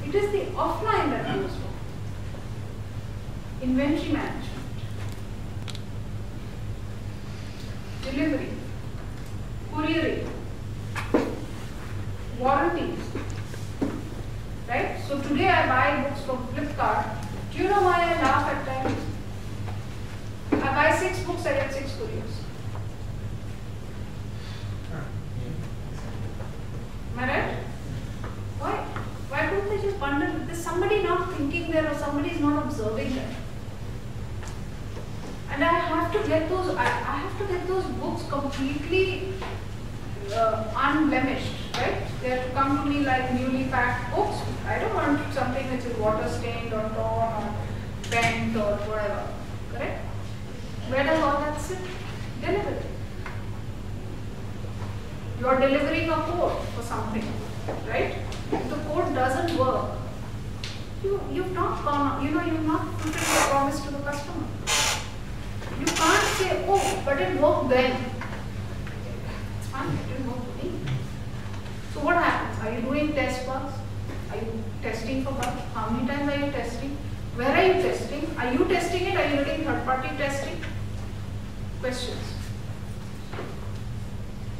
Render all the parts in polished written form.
It is the offline that goes wrong. Inventory management, delivery, couriering, warranties, right? So today I buy books from Flipkart. Do you know why I laugh at times? I buy 6 books, I get 6 couriers. Am I right? Why? Why don't they just bundle? There's somebody not thinking there, or somebody is not observing there. And I have to get those. I have to get those books completely unblemished, right? They have to come to me like newly packed books. I don't want something which is water stained or torn or bent or whatever. Correct? Where does all that sit? Delivery. You are delivering a code for something, right? If the code doesn't work, you've not gone, you've not fulfilled your promise to the customer. You can't say, oh, but it worked then. It's fine, it didn't work for me. So what happens? Are you doing test bugs? Are you testing for bugs? How many times are you testing? Where are you testing? Are you testing it? Are you doing third-party testing? Questions.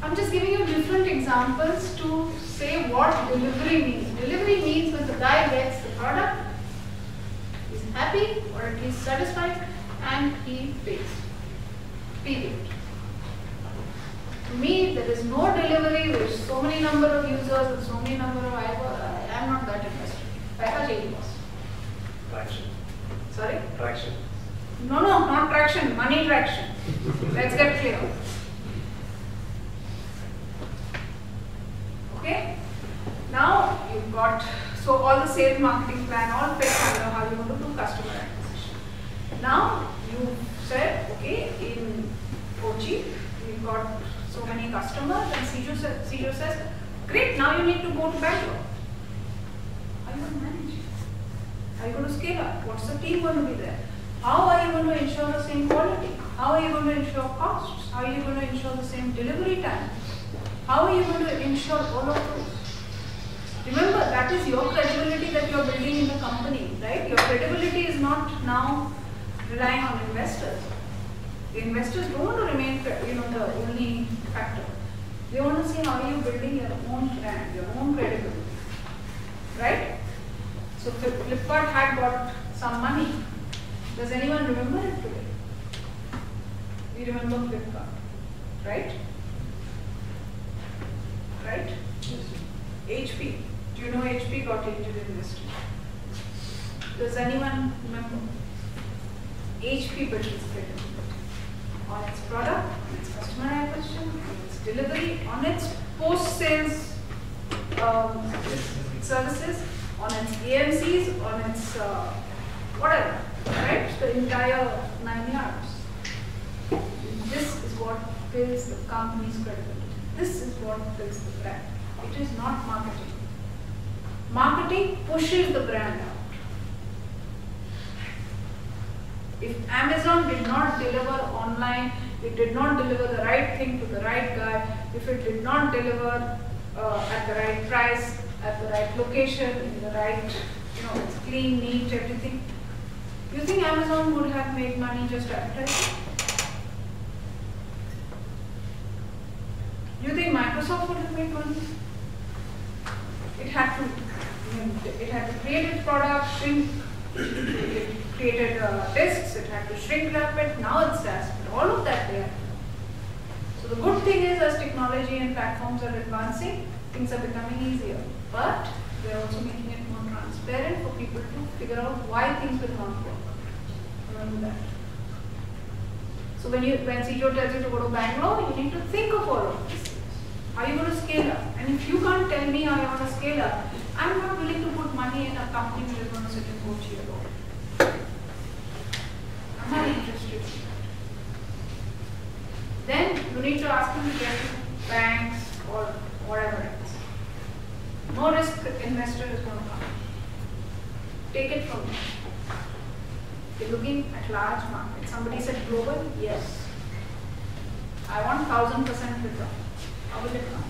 I'm just giving you different examples to say what delivery means. Delivery means when the guy gets the product, he's happy or at least satisfied, and he pays. Period. To me, there is no delivery with so many number of users and so many number of eyeballs. I am not that invested. Paisa chahiye boss. Traction. Sorry? Traction. No, not traction, money traction. Let's get clear. Okay? Now you've got, so all the sales marketing plan, all fits under how you want to do customer acquisition. Now you said, okay, in Kochi, we've got so many customers, and CEO says, great, now you need to go to Bangalore. How are you going to manage? How are you going to scale up? What's the team going to be there? How are you going to ensure the same quality? How are you going to ensure costs? How are you going to ensure the same delivery time? How are you going to ensure all of those? Remember, that is your credibility that you are building in the company, right? Your credibility is not now relying on investors. The investors don't want to remain, the only factor. They want to see how are you building your own brand, your own credibility, right? So Flipkart had got some money. Does anyone remember it today? We remember Flipkart, right? Right? Yes. HP. Do you know HP got into the industry? Does anyone remember? HP built its credibility on its product, on its customer acquisition, on its delivery, on its post-sales services, on its AMCs, on its whatever, right? The entire 9 yards. This is what builds the company's credibility. This is what builds the brand. It is not marketing. Marketing pushes the brand out. If Amazon did not deliver online, it did not deliver the right thing to the right guy, if it did not deliver at the right price, at the right location, in the right, it's clean, neat, everything, you think Amazon would have made money just advertising? You think Microsoft would have made money? It had to create its product, shrink. It created disks. It had to shrink wrap it. Now it's SaaS. But all of that they have. So the good thing is, as technology and platforms are advancing, things are becoming easier. But they're also making it more transparent for people to figure out why things will not work. Remember that. So when CEO tells you to go to Bangalore, you need to think of all of these things. How are you going to scale up? And if you can't tell me how you want to scale up, I'm not willing to put money in a company which is going to sit in Kochi alone. I'm not interested in that. Then you need to ask them to get to banks or whatever else. No risk investor is going to come. Take it from me. You're looking at large markets. Somebody said global? Yes. I want 1000% return. How will it come?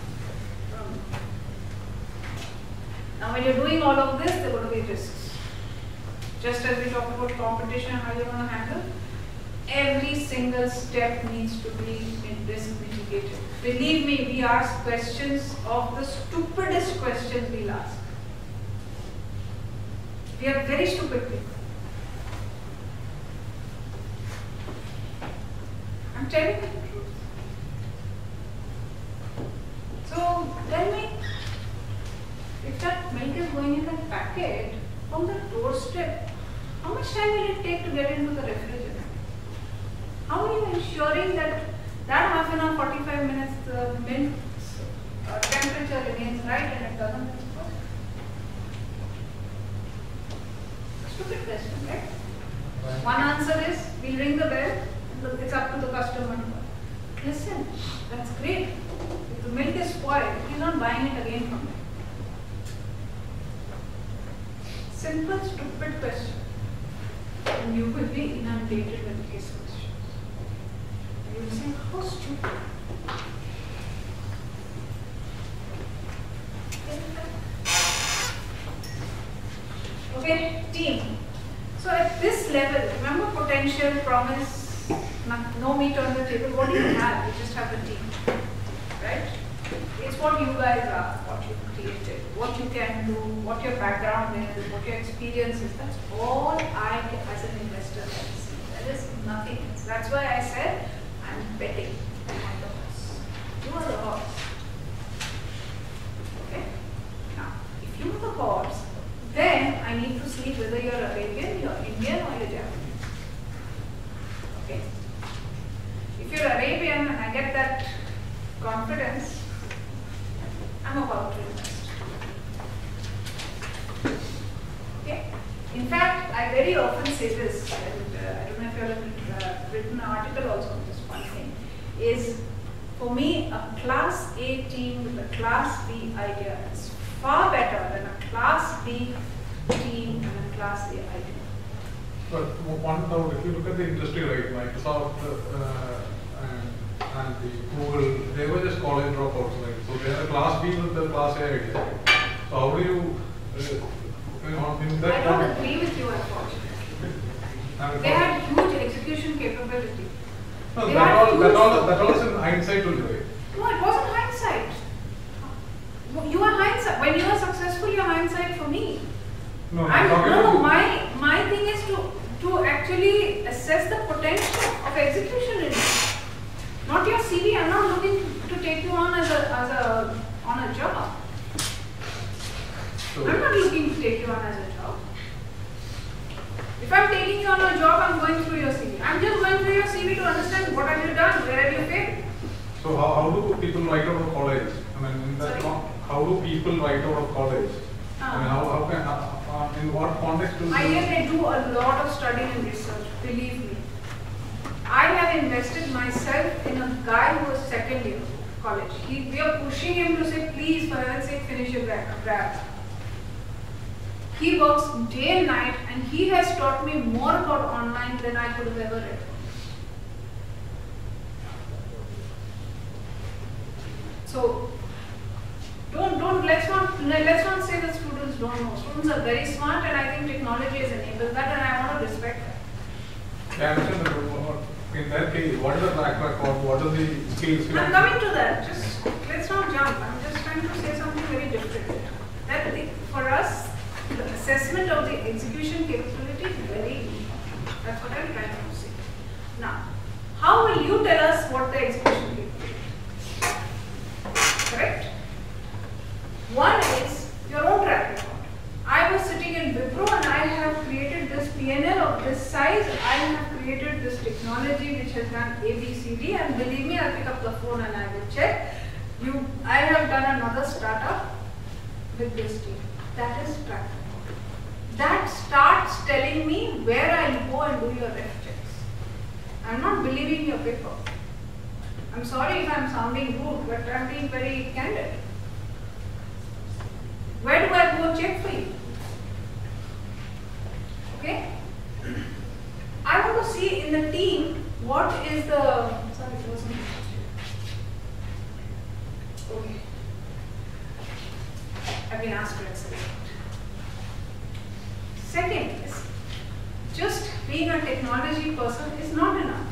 Now when you're doing all of this, there are going to be risks. Just as we talked about competition and how you're going to handle, every single step needs to be in risk mitigated. Believe me, we ask questions of the stupidest questions we'll ask. We are very stupid people. I'm telling you the truth. So tell me, if that milk is going in that packet from the doorstep, how much time will it take to get into the refrigerator? How are you ensuring that half an hour, 45 minutes, the milk temperature remains right and it doesn't spoil? Stupid question, right? One answer is, we'll ring the bell, and it's up to the customer. Listen, that's great. If the milk is spoiled, he's not buying it again from me. Simple, stupid question. And you will be inundated with case questions. You will say, how stupid. Okay, team. So at this level, remember potential, promise, no meat on the table. What do you have? You just have a team, right? It's what you guys are, what you created, what you can do, what your background is, what your experience is. That's all I, as an investor, can see. There is nothing else. That's why I said I'm betting on the horse. You are the horse. Okay? Now, if you are the horse, then I need to see whether you're Arabian, you're Indian, or you're Japanese. Okay? If you're Arabian and I get that confidence, I'm about to invest. Okay? In fact, I very often say this, and I don't know if you have written an article also on this one thing, is for me, a Class A team with a Class B idea is far better than a Class B team and a Class A idea. But one doubt, if you look at the industry right, Microsoft and the Google, they were just college dropouts, right? So they are a Class B with the Class A idea. So how do you, in that I don't agree with you, unfortunately. They had huge execution capability. No, that all is in hindsight only, right? No, it wasn't hindsight. You are hindsight. When you are successful, you are hindsight for me. No, my thing is to actually assess the potential of execution in it. Not your CV. I'm not looking to take you on as a job. So I'm not looking to take you on as a job. If I'm taking you on a job, I'm going through your CV. I'm just going through your CV to understand what have you done, where have you failed. So how do people write out of college? I mean, in that how do people write out of college? I mean, how can in what context do they do a lot of study and research. Believe me. I have invested myself in a guy who was second year college. We are pushing him to say, please, for heaven's sake, finish your grad. He works day and night, and he has taught me more about online than I could have ever read. So let's not say that students don't know. Students are very smart, and I think technology has enabled that, and I want to respect that. Yeah, I understand that. In that case, what is the track record? What are the skills? I'm coming to that. Just let's not jump. I'm just trying to say something very different. That for us, the assessment of the execution capability is very important. That's what I'm trying to say. Now, how will you tell us what the execution capability is? Correct? One is your own track record. I was sitting in Wipro and I have created this PNL of this size. I have created this technology which has done A, B, C, D, and believe me, I'll pick up the phone and I will check. I have done another startup with this team. That is track record. That starts telling me where I'll go and do your ref checks. I'm not believing your paper. I'm sorry if I'm sounding rude, but I'm being very candid. Where do I go check for you? Okay? I want to see in the team what is the. Sorry, it wasn't. Okay. I've been asked to accelerate. being a technology person is not enough.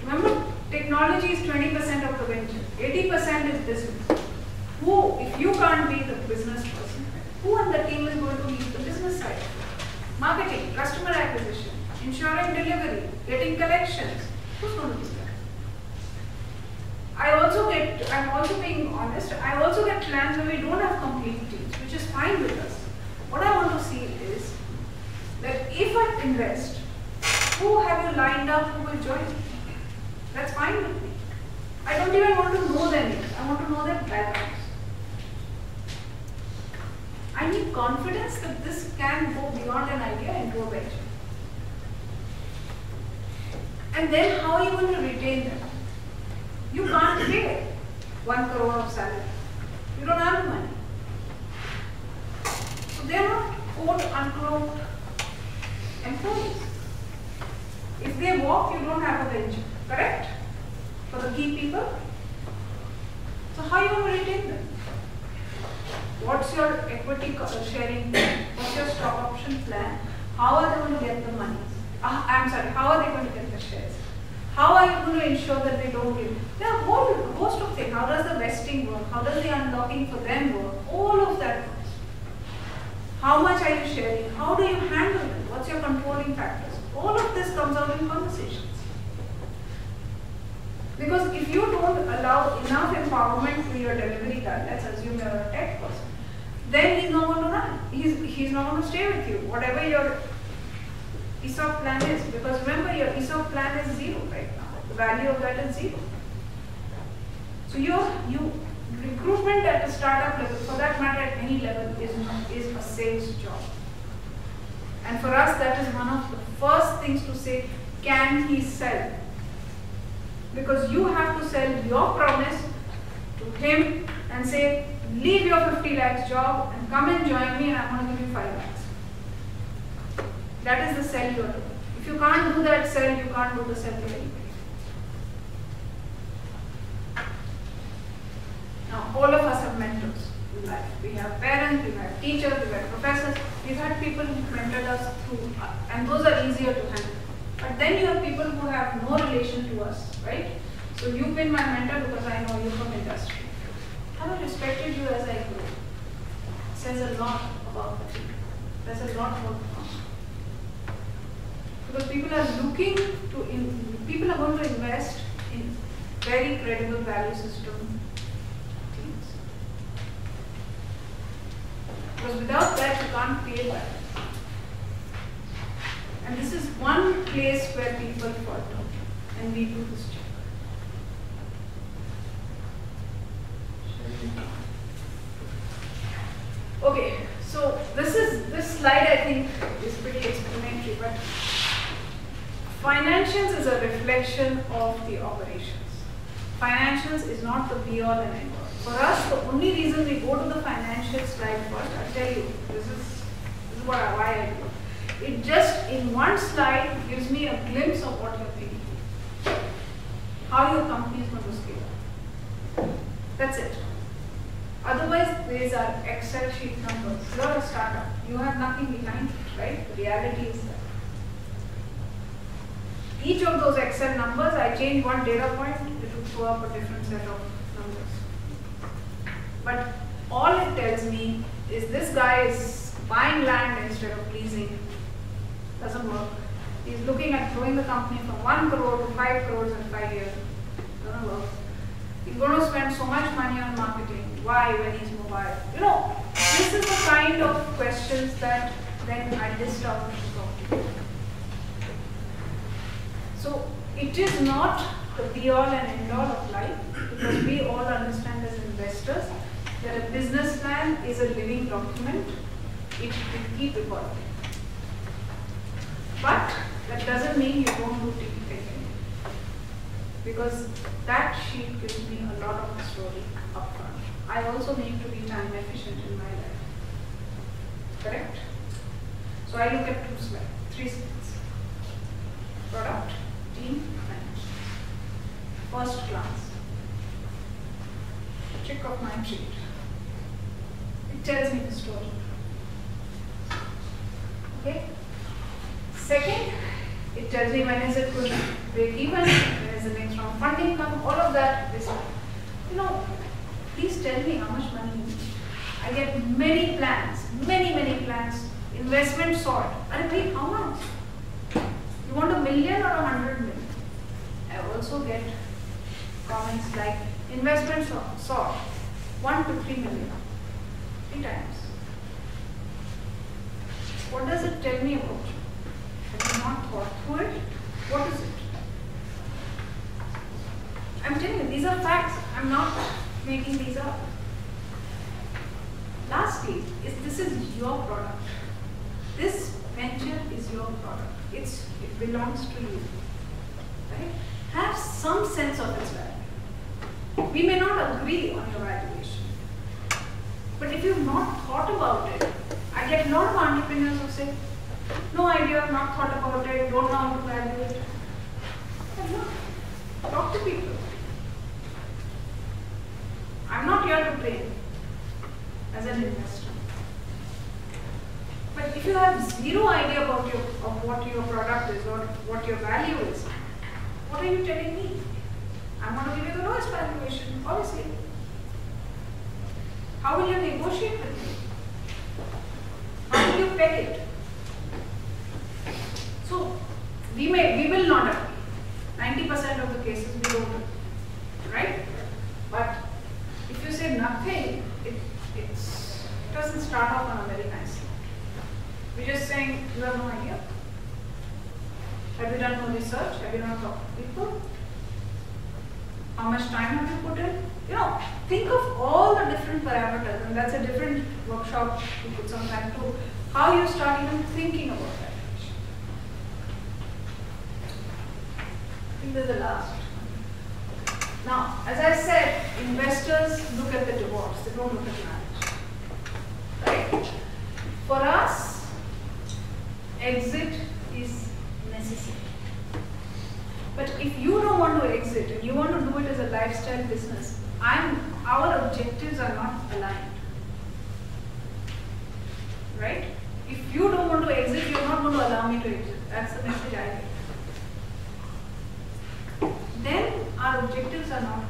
Remember, technology is 20% of the venture, 80% is business. Who, if you can't be the business person, who on the team is going to lead the business side? Marketing, customer acquisition, ensuring delivery, getting collections. Who's going to do that? I'm also being honest, I also get plans where we don't have complete teams, which is fine with us. What I want to see is that if I invest, who have you lined up who will join me? That's fine with me. I don't even want to know their names, I want to know their backgrounds. I need confidence that this can go beyond an idea into a venture. And then how are you going to retain them? You can't pay 1 crore of salary. You don't have the money. So they are not quote unquote employees. If they walk, you don't have a venture, correct? For the key people. So how are you going to retain them? What's your equity sharing plan? What's your stock option plan? How are they going to get the money? How are they going to get the shares? How are you going to ensure that they don't give? There are a whole host of things. How does the vesting work? How does the unlocking for them work? All of that works. How much are you sharing? How do you handle it? What's your controlling factors? All of this comes out in conversations. Because if you don't allow enough empowerment to your delivery guy, let's assume you're a tech person, then he's not going to run. He's not going to stay with you. Whatever your ESOP plan is, because remember your ESOP plan is 0 right now. The value of that is 0. So your recruitment at a startup level, for that matter at any level, is a sales job. And for us, that is one of the first things to say, can he sell? Because you have to sell your promise to him and say, leave your 50 lakhs job and come and join me and I'm going to give you 5 lakhs. That is the sell you are doing. If you can't do that sell, you can't do the sell to anybody. Now, all of us have mentors in life. We have parents, we have teachers, we have professors. We've had people who mentored us through, and those are easier to handle. But then you have people who have no relation to us, right? So you've been my mentor because I know you from industry. I have respected you as I grow. It says a lot about the team. There's a lot more to come. Because people are looking to, people are going to invest in very credible value system teams. Because without that, you can't create value. And this is one place where people falter, and we do this check. Okay, so this slide I think is pretty explanatory, but financials is a reflection of the operations. Financials is not the be all and end all. For us, the only reason we go to the financial slide first, I'll tell you, this is why I do. It just in one slide gives me a glimpse of what you're thinking. How your company is going to scale up. That's it. Otherwise, these are Excel sheet numbers. You're a startup. You have nothing behind it, right? The reality is that. Each of those Excel numbers, I change one data point, it will throw up a different set of numbers. But all it tells me is this guy is buying land instead of leasing. Doesn't work. He's looking at growing the company from 1 crore to 5 crores in 5 years. Doesn't work. He's going to spend so much money on marketing. Why when he's mobile? You know, this is the kind of questions that then I list out to talk to you. So it is not the be all and end all of life, because we all understand as investors that a business plan is a living document. It will keep evolving. But that doesn't mean you don't do tick taking, because that sheet gives me a lot of the story upfront. I also need to be time efficient in my life. Correct? So I look at 3 slides. Product, team, financials. First glance. Trick of my trade. It tells me the story. Okay? Second tells me when is it going to break even, when is the next round funding come, all of that is, please tell me how much money you need. I get many plans, many plans, investment sort. And I how much? You want $1 million or 100 million? I also get comments like investment sort, 1 to 3 million, 3 times. What does it tell me about you? Have you not thought through it? What is it? I'm telling you, these are facts. I'm not making these up. Lastly, this is your product. This venture is your product. It belongs to you. Right? Have some sense of its value. We may not agree on your valuation, but if you've not thought about it, I get a lot of entrepreneurs who say, no idea, not thought about it, don't know how to value it. But no, talk to people. I'm not here to train as an investor. But if you have zero idea about what your product is or what your value is, what are you telling me? I'm going to give you the lowest valuation, obviously. How will you negotiate with me? How will you peg it? So, we will not agree. 90% of the cases we don't agree, right? But if you say nothing, it doesn't start off on a very nice note. We're just saying, you have no idea. Have you done no research? Have you not talked to people? How much time have you put in? Think of all the different parameters, and that's a different workshop we put some time to. How you start even thinking about that. I think this is the last. Now, as I said, investors look at the divorce, they don't look at marriage. Right? For us, exit is necessary. But if you don't want to exit and you want to do it as a lifestyle business, our objectives are not aligned. Right? If you don't want to exit, you're not going to allow me to exit. That's the message I get. Then our objectives are not aligned.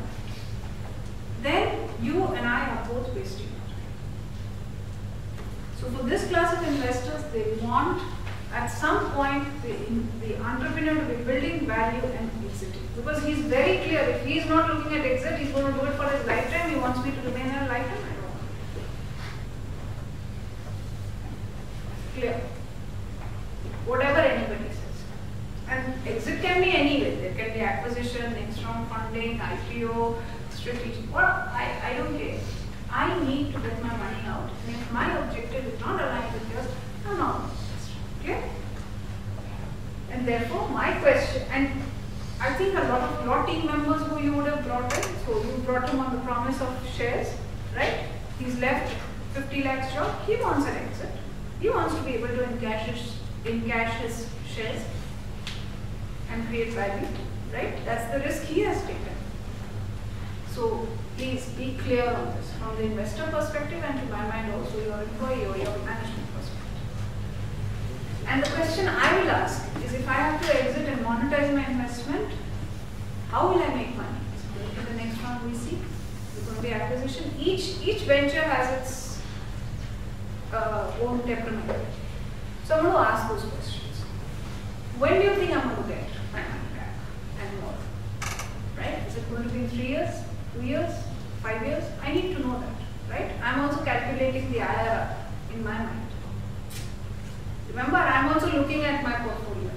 Then you and I are both wasting our time. So for this class of investors, they want at some point the entrepreneur to be building value and exiting. Because he's very clear, if he's not looking at exit, he's going to do it for his lifetime. He wants me to remain in a lifetime. I don't want it. Clear. Whatever anybody says. And exit can be anywhere. There can be acquisition, next round funding, IPO, strategic. Well, I don't care. I need to get my money out. And if my objective is not aligned with yours, I'm not. Okay? And therefore, my question, and I think a lot of your team members who you would have brought in, so you brought him on the promise of shares, right? He's left 50 lakhs job, he wants an exit. He wants to be able to encash his shares and create value, right? That's the risk he has taken. So please be clear on this from the investor perspective and to my mind also your employee or your management perspective. And the question I will ask is, if I have to exit and monetize my investment, how will I make money? So in the next round we see, there's going to be acquisition. Each venture has its own temperament. So I'm going to ask those questions. When do you think I'm going to get my money back and more? Right? Is it going to be in 3 years, 2 years, 5 years? I need to know that, right? I'm also calculating the IRR in my mind. Remember, I'm also looking at my portfolio.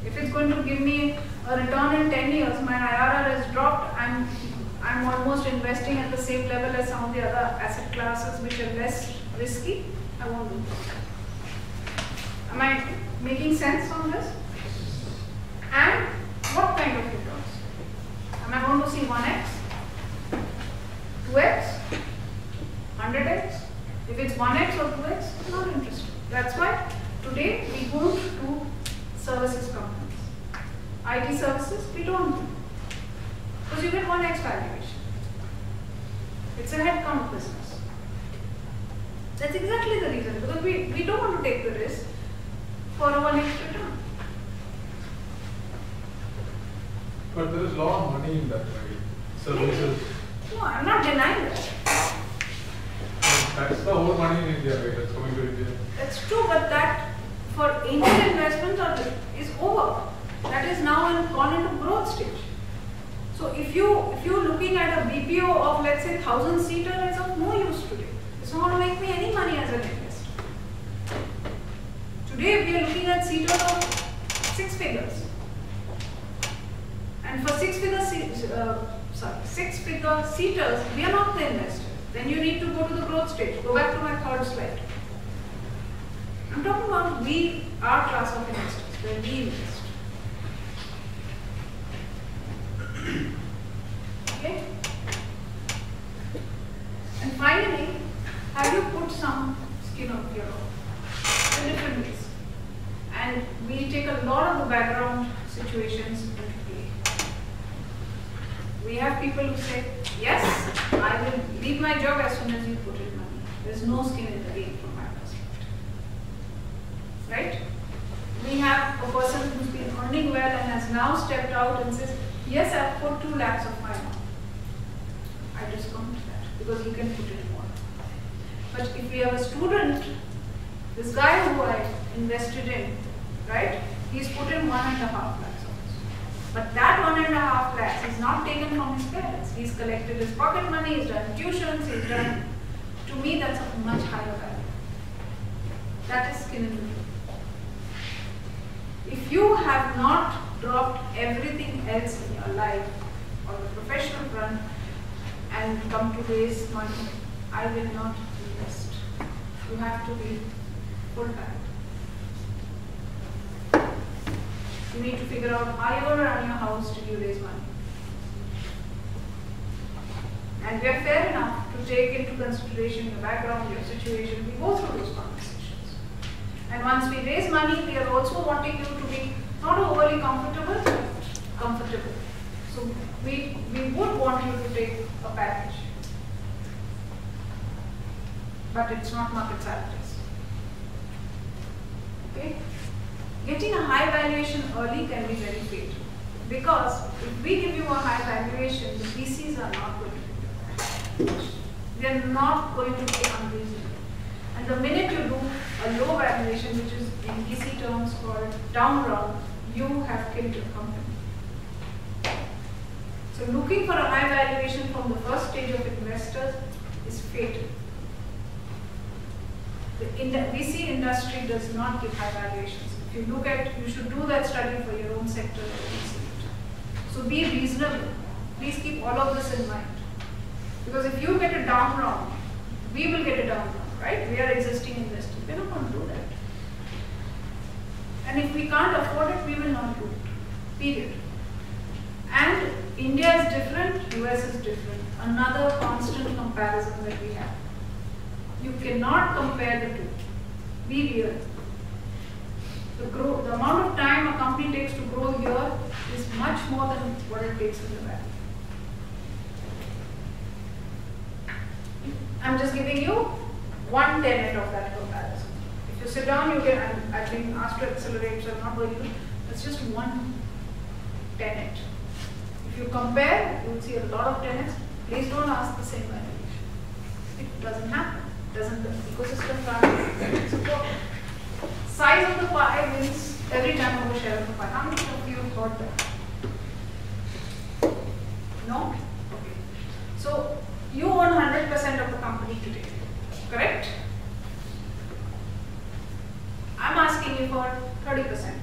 If it's going to give me a return in 10 years, my IRR has dropped, I'm almost investing at the same level as some of the other asset classes which are less risky, I won't do that. Am I making sense on this? And what kind of returns? Am I going to see 1x, 2x, 100x? If it's 1x or 2x, I'm not interested. That's why today we don't do services companies. IT services, we don't do. Because you get 1x valuation. It's a headcount business. That's exactly the reason. Because we don't want to take the risk for our next return. But there is a lot of money in that, right? Services. No, I'm not denying that. That's the whole money in India, right? That's coming to India. That's true, but that for angel investment is over. That is now gone into growth stage. So if you're looking at a BPO of let's say 1,000-seater is of no use today. It's not going to make me any money as an investor. Today we are looking at seaters of 6 figures. And for 6-figure seaters, we are not the investors. Then you need to go to the growth stage. Go back to my third slide. I'm talking about our class of investors, where we invest. Okay? And finally, have you put some skin of your own in different ways? And we take a lot of the background situations into play. We have people who say, yes, I will leave my job as soon as you put in money. There's no skin in the game from my perspective. Right? We have a person who's been earning well and has now stepped out and says, yes, I've put 2 lakhs of my own. I discount that because he can put in more. But if we have a student, this guy who I invested in, right, he's put in 1.5 lakhs. But that 1.5 lakhs is not taken from his parents. He's collected his pocket money, he's done tuitions, he's done. To me, that's a much higher value. That is skin in the game. If you have not dropped everything else in your life on the professional front and come to raise money, I will not invest. You have to be full-time. You need to figure out, are you going to run your house till you raise money? And we are fair enough to take into consideration your background, your situation. We go through those conversations. And once we raise money, we are also wanting you to be not overly comfortable, but comfortable. So we would want you to take a package. But it's not market salaries. Okay? Getting a high valuation early can be very fatal. Because if we give you a high valuation, the VCs are not going to do that. They are not going to be unreasonable. And the minute you do a low valuation, which is in VC terms called down round, you have killed your company. So looking for a high valuation from the first stage of investors is fatal. The VC industry does not give high valuations. If you look at, you should do that study for your own sector. So be reasonable. Please keep all of this in mind. Because if you get a down round, we will get a down round, right? We are existing investors. We're not going to do that. And if we can't afford it, we will not do it. Period. And India is different, US is different. Another constant comparison that we have. You cannot compare the two. Be real. The amount of time a company takes to grow here is much more than what it takes in the valley. I'm just giving you one tenet of that comparison. If you sit down, you can, I've been asked to accelerate, so I'm not going to. It's just one tenet. If you compare, you will see a lot of tenets. Please don't ask the same valuation. It doesn't happen. The ecosystem can't support it. Size of the pie wins every time over share of the pie. How many of you have heard that? No? Okay. So you own 100% of the company today, correct? I'm asking you for 30%.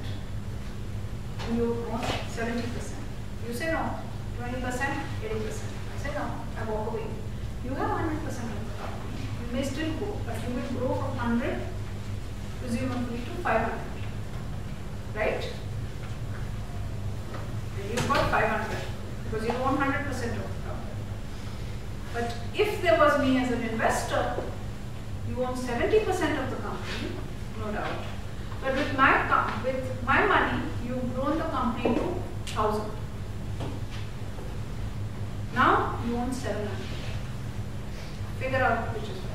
You own 70%. You say no. 20%, 80%. I say no. I walk away. You have 100% of the company. You may still go, but you will grow from 100 presumably to 500. Right? And you've got 500 because you own 100% of the company. But if there was me as an investor, you own 70% of the company, no doubt. But with my money, you've grown the company to 1,000. Now you own 700. Figure out which is better.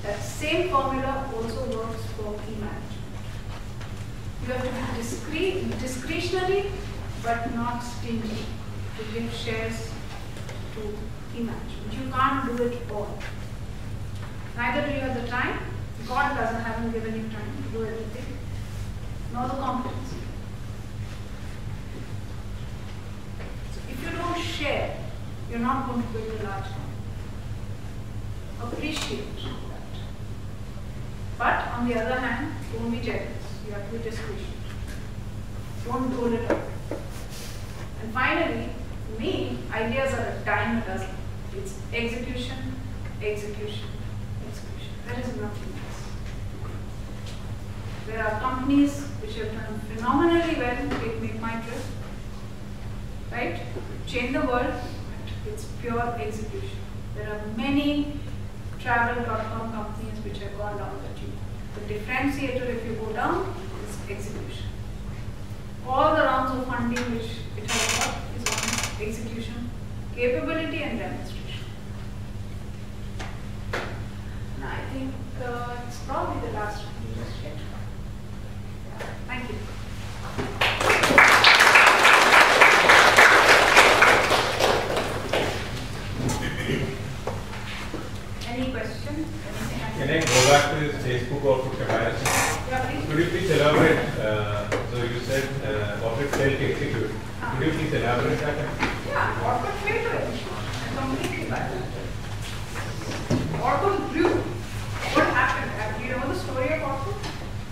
That same formula also works for key management. You have to be discretionary, but not stingy to give shares to key management. You can't do it all. Neither do you have the time. God hasn't given you time to do everything, nor the competency. So if you don't share, you're not going to build a large company. Appreciate that. But on the other hand, don't be jealous. You have to be discretionary. Don't hold it up. And finally, to me, ideas are a dime a dozen. It's execution, execution, execution. There is nothing else. There are companies which have done phenomenally well. Make my trip, right? Change the world. It's pure execution. There are many travel.com companies which have gone down the tube. The differentiator, if you go down, is execution. All the rounds of funding which it has got is on execution, capability and demonstration. And I think it's probably the last one you just hit. Thank you. Any questions? Can I go back to this Facebook output comparison? Yeah, please. Could you please elaborate? So you said corporate failed to execute. Could you please elaborate that? Yeah, corporate failed to execute. I completely buy that. Oracle grew. What happened? Do you know the story of Oracle?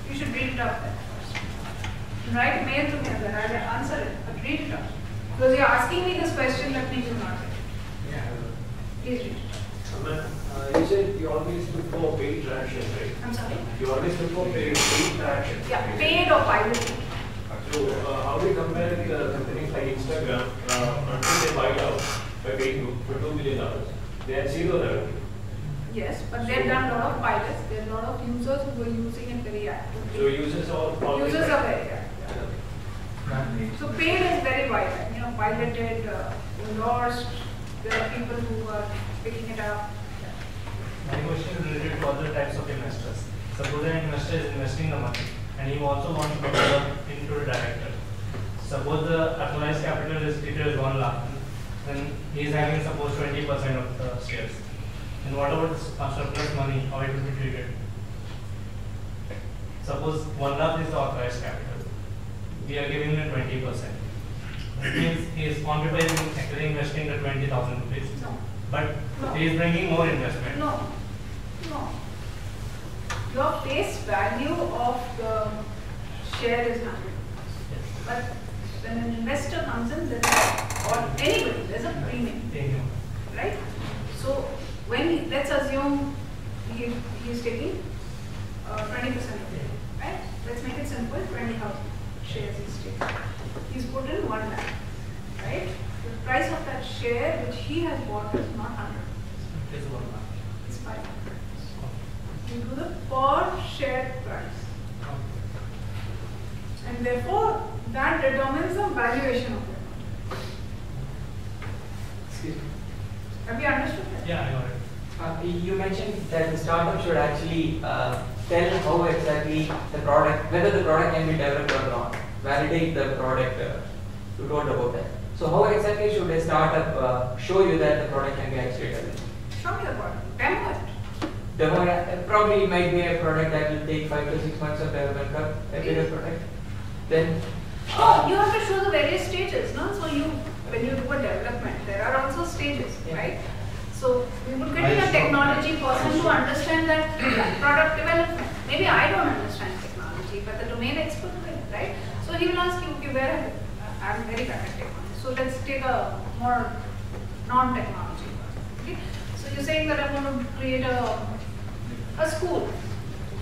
You should read it up then first. Write a mail to me and then I'll answer it. But read it up. Because you're asking me this question, that means you're not ready. Yeah. Please read it. You said you always look for paid traction, right? I'm sorry? You always look for paid traction. Yeah, paid or piloted. So, how do you compare with companies like Instagram until they buy it out by paying for $2 million? They had zero revenue. Yes, but they've done a lot of pilots. There are a lot of users who were using it very actively. So, users are Users are very active. So paid is very wide. You know, piloted, endorsed. There are people who are picking it up. My question is related to other types of investors. Suppose an investor is investing the money and he also wants to develop into a director. Suppose the authorized capital is treated as 1 lakh, then he is having suppose 20% of the shares. And what about surplus money, how it will be treated? Suppose 1 lakh is the authorized capital. We are giving him 20%. That means he is on paper actually investing the 20,000 rupees. No. But No. he is bringing more investment. No. No. Your face value of the share is 100. Yes. But when an investor comes in, there is, or anybody, there's a premium, right? So when let's assume he is taking 20% of it, right? Let's make it simple. 20,000 shares he's taking. He's put in 1 lakh, right? The price of that share which he has bought is not 100. It is 1 lakh. It's 500. You do the per share price. And therefore, that determines the valuation of it. Excuse me. Have you understood that? Yeah, I got it. You mentioned that the startup should actually tell how exactly the product, whether the product can be developed or not, validate the product. You told about that. So how exactly should a startup show you that the product can be actually developed? Show me the product. Demo it. Demo, probably it might be a product that will take 5 to 6 months of development curve, a bigger product. Then You have to show the various stages, no? So when you do a development, there are also stages, right? So we would get in a technology person to understand that product development. Maybe I don't understand technology, but the domain expert will, right? So he will ask you, okay, where are you? I'm very bad at technology. So let's take a more non-technology person. Okay? So you're saying that I'm going to create a school,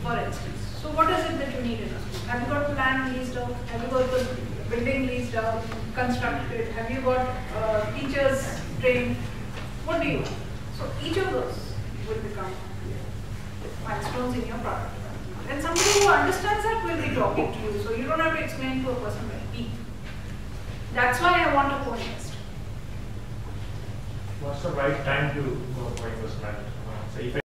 for instance. So what is it that you need in a school? Have you got land leased out? Have you got the building leased out, constructed? Have you got teachers trained? What do you want? So each of those will become milestones in your product development. And somebody who understands that will be talking to you. So you don't have to explain to a person like me. That's why I want to co-invest. What's the right time to go for investment? So if